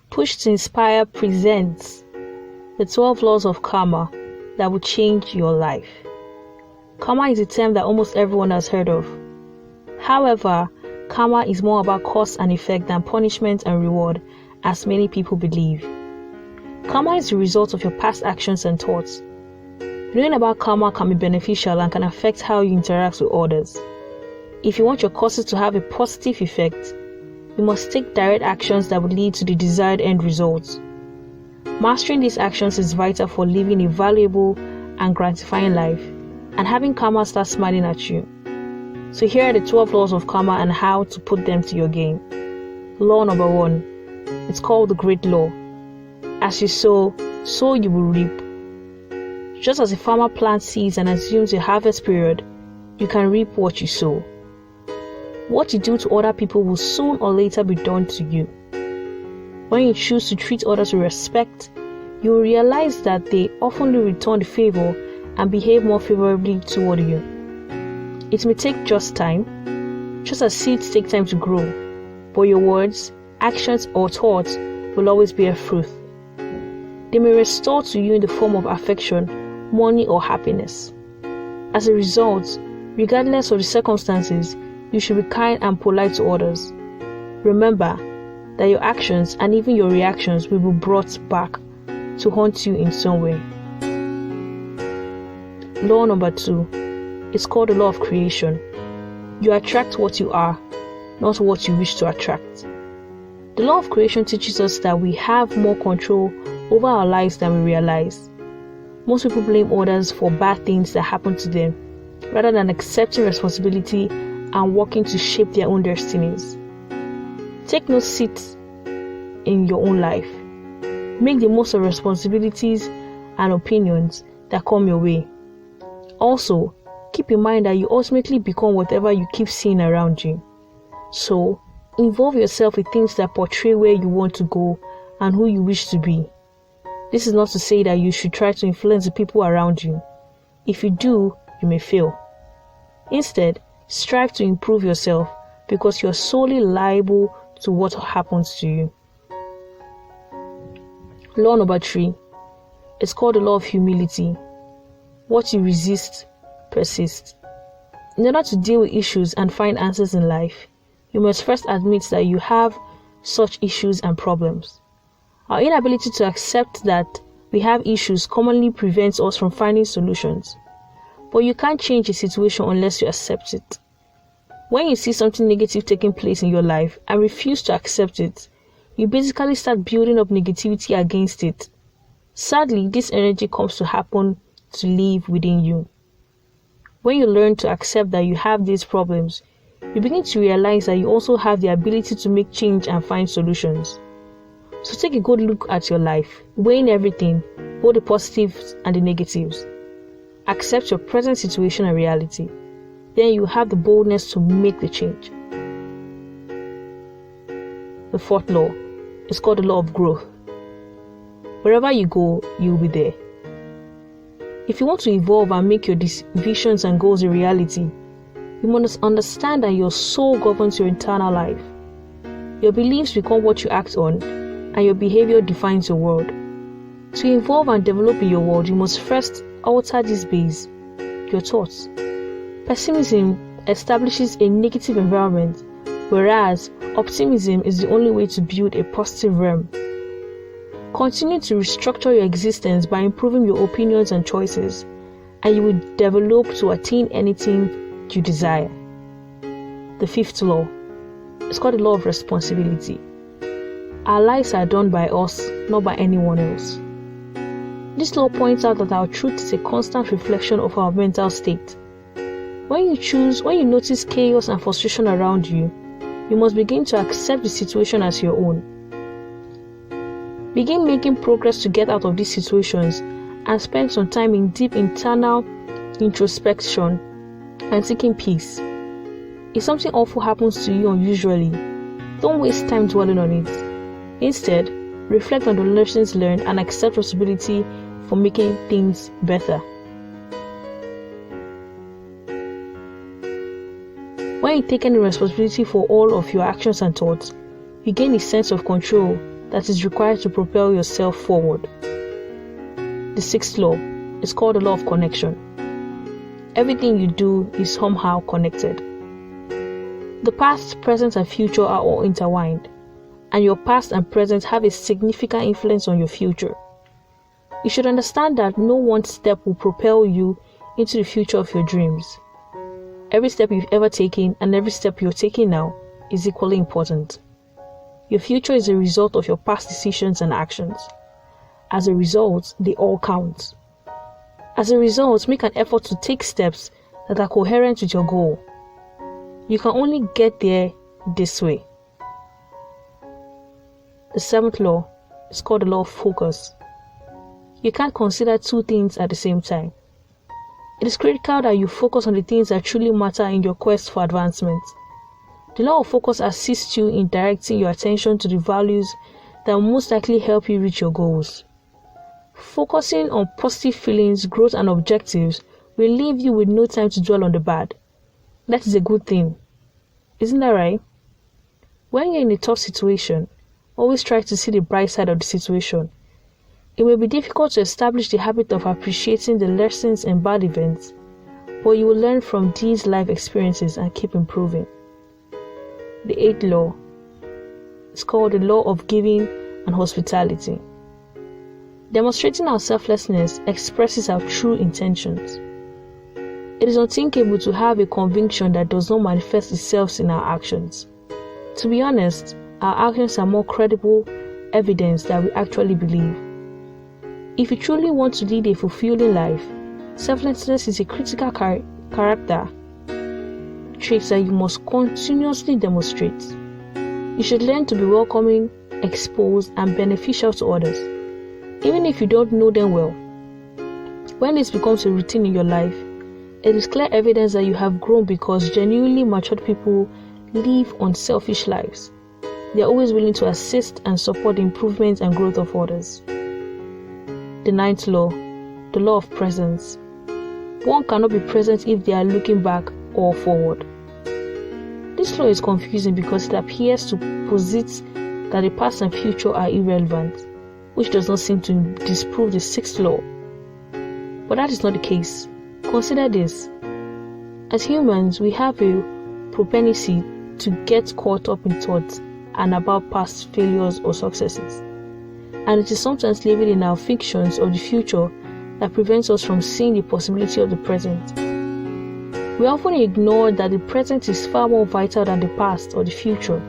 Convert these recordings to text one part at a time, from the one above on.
Push to Inspire presents the 12 laws of karma that will change your life. Karma is a term that almost everyone has heard of. However, karma is more about cause and effect than punishment and reward, as many people believe. Karma is the result of your past actions and thoughts. Knowing about karma can be beneficial and can affect how you interact with others. If you want your causes to have a positive effect, you must take direct actions that will lead to the desired end results. Mastering these actions is vital for living a valuable and gratifying life and having karma start smiling at you. So here are the 12 laws of karma and how to put them to your game. Law number 1. It's called the Great Law. As you sow, so you will reap. Just as a farmer plants seeds and assumes a harvest period, you can reap what you sow. What you do to other people will soon or later be done to you. When you choose to treat others with respect, you will realize that they often return the favor and behave more favorably toward you. It may take just time, just as seeds take time to grow, but your words, actions, or thoughts will always bear fruit. They may restore to you in the form of affection, money, or happiness. As a result, regardless of the circumstances, you should be kind and polite to others. Remember that your actions and even your reactions will be brought back to haunt you in some way. Law number 2 is called the law of creation. You attract what you are, not what you wish to attract. The law of creation teaches us that we have more control over our lives than we realize. Most people blame others for bad things that happen to them, rather than accepting responsibility and working to shape their own destinies. Take no seat in your own life. Make the most of responsibilities and opinions that come your way. Also, keep in mind that you ultimately become whatever you keep seeing around you. So, involve yourself with things that portray where you want to go and who you wish to be. This is not to say that you should try to influence the people around you. If you do, you may fail. Instead, strive to improve yourself because you're solely liable to what happens to you. Law number 3 is called the law of humility. What you resist, persists. In order to deal with issues and find answers in life, you must first admit that you have such issues and problems. Our inability to accept that we have issues commonly prevents us from finding solutions. But you can't change a situation unless you accept it. When you see something negative taking place in your life and refuse to accept it, you basically start building up negativity against it. Sadly, this energy comes to happen to live within you. When you learn to accept that you have these problems, you begin to realize that you also have the ability to make change and find solutions. So take a good look at your life, weighing everything, both the positives and the negatives. Accept your present situation and reality. Then you have the boldness to make the change. The 4th law is called the law of growth. Wherever you go, you will be there. If you want to evolve and make your visions and goals a reality, you must understand that your soul governs your internal life. Your beliefs become what you act on, and your behavior defines your world. To evolve and develop in your world, you must first alter this base, your thoughts. Pessimism establishes a negative environment, whereas optimism is the only way to build a positive realm. Continue to restructure your existence by improving your opinions and choices, and you will develop to attain anything you desire. The 5th law is called the law of responsibility. Our lives are done by us, not by anyone else. This law points out that our truth is a constant reflection of our mental state. When you notice chaos and frustration around you, you must begin to accept the situation as your own. Begin making progress to get out of these situations and spend some time in deep internal introspection and seeking peace. If something awful happens to you unusually, don't waste time dwelling on it. Instead, reflect on the lessons learned and accept responsibility for making things better. When you take any responsibility for all of your actions and thoughts, you gain a sense of control that is required to propel yourself forward. The sixth law is called the law of connection. Everything you do is somehow connected. The past, present, and future are all intertwined, and your past and present have a significant influence on your future. You should understand that no one step will propel you into the future of your dreams. Every step you've ever taken and every step you're taking now is equally important. Your future is a result of your past decisions and actions. As a result, they all count. As a result, make an effort to take steps that are coherent with your goal. You can only get there this way. The seventh law is called the law of focus. You can't consider two things at the same time. It is critical that you focus on the things that truly matter in your quest for advancement. The law of focus assists you in directing your attention to the values that will most likely help you reach your goals. Focusing on positive feelings, growth, and objectives will leave you with no time to dwell on the bad. That is a good thing. Isn't that right? When you're in a tough situation, always try to see the bright side of the situation. It may be difficult to establish the habit of appreciating the lessons in bad events, but you will learn from these life experiences and keep improving. The eighth law is called the law of giving and hospitality. Demonstrating our selflessness expresses our true intentions. It is unthinkable to have a conviction that does not manifest itself in our actions. To be honest, our actions are more credible evidence that we actually believe. If you truly want to lead a fulfilling life, selflessness is a critical character trait that you must continuously demonstrate. You should learn to be welcoming, exposed, and beneficial to others, even if you don't know them well. When this becomes a routine in your life, it is clear evidence that you have grown because genuinely matured people live unselfish lives. They are always willing to assist and support the improvement and growth of others. The ninth law, the law of presence. One cannot be present if they are looking back or forward. This law is confusing because it appears to posit that the past and future are irrelevant, which does not seem to disprove the sixth law. But that is not the case. Consider this. As humans, we have a propensity to get caught up in thoughts and about past failures or successes. And it is sometimes living in our fictions of the future that prevents us from seeing the possibility of the present. We often ignore that the present is far more vital than the past or the future.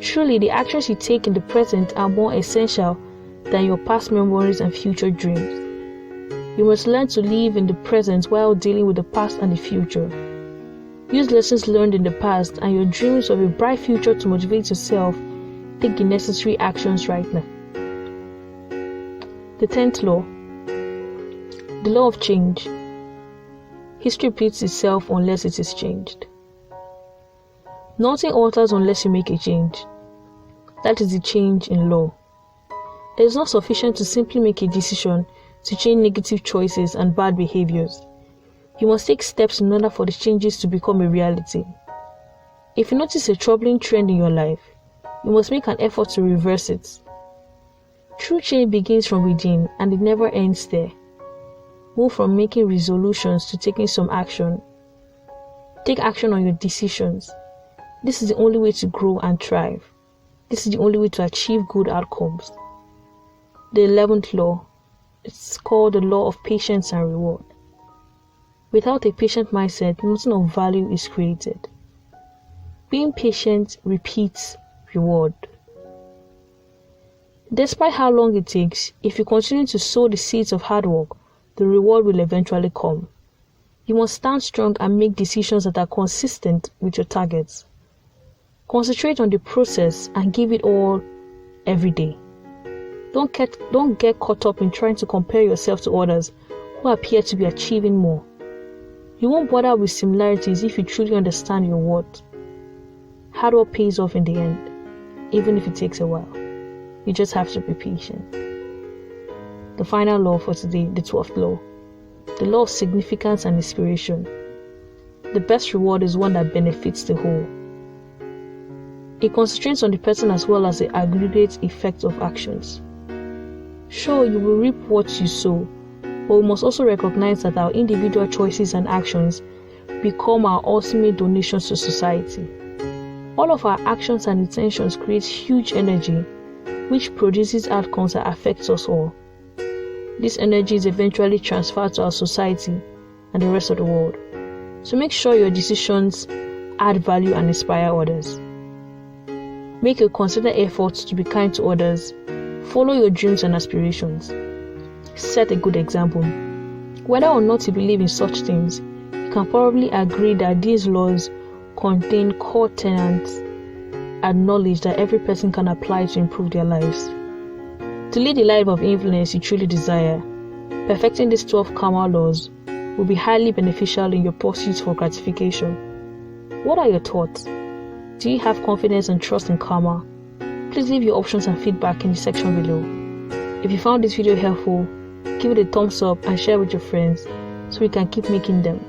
Truly, the actions you take in the present are more essential than your past memories and future dreams. You must learn to live in the present while dealing with the past and the future. Use lessons learned in the past and your dreams of a bright future to motivate yourself. Take the necessary actions right now. The 10th law, the law of change. History repeats itself unless it is changed. Nothing alters unless you make a change. That is the change in law. It is not sufficient to simply make a decision to change negative choices and bad behaviors. You must take steps in order for the changes to become a reality. If you notice a troubling trend in your life, you must make an effort to reverse it. True change begins from within and it never ends there. Move from making resolutions to taking some action. Take action on your decisions. This is the only way to grow and thrive. This is the only way to achieve good outcomes. The 11th law, it's called the law of patience and reward. Without a patient mindset, nothing of value is created. Being patient repeats reward. Despite how long it takes, if you continue to sow the seeds of hard work, the reward will eventually come. You must stand strong and make decisions that are consistent with your targets. Concentrate on the process and give it all every day. Don't get caught up in trying to compare yourself to others who appear to be achieving more. You won't bother with similarities if you truly understand your worth. Hard work pays off in the end, even if it takes a while. You just have to be patient. The final law for today, the 12th law, the law of significance and inspiration. The best reward is one that benefits the whole. It concentrates on the person as well as the aggregate effect of actions. Sure, you will reap what you sow, but we must also recognize that our individual choices and actions become our ultimate donations to society. All of our actions and intentions create huge energy, which produces outcomes that affect us all. This energy is eventually transferred to our society and the rest of the world. So make sure your decisions add value and inspire others. Make a concerted effort to be kind to others. Follow your dreams and aspirations. Set a good example. Whether or not you believe in such things, you can probably agree that these laws contain core tenets and knowledge that every person can apply to improve their lives. To lead the life of influence you truly desire, perfecting these 12 karma laws will be highly beneficial in your pursuit for gratification. What are your thoughts? Do you have confidence and trust in karma? Please leave your options and feedback in the section below. If you found this video helpful, give it a thumbs up and share with your friends so we can keep making them.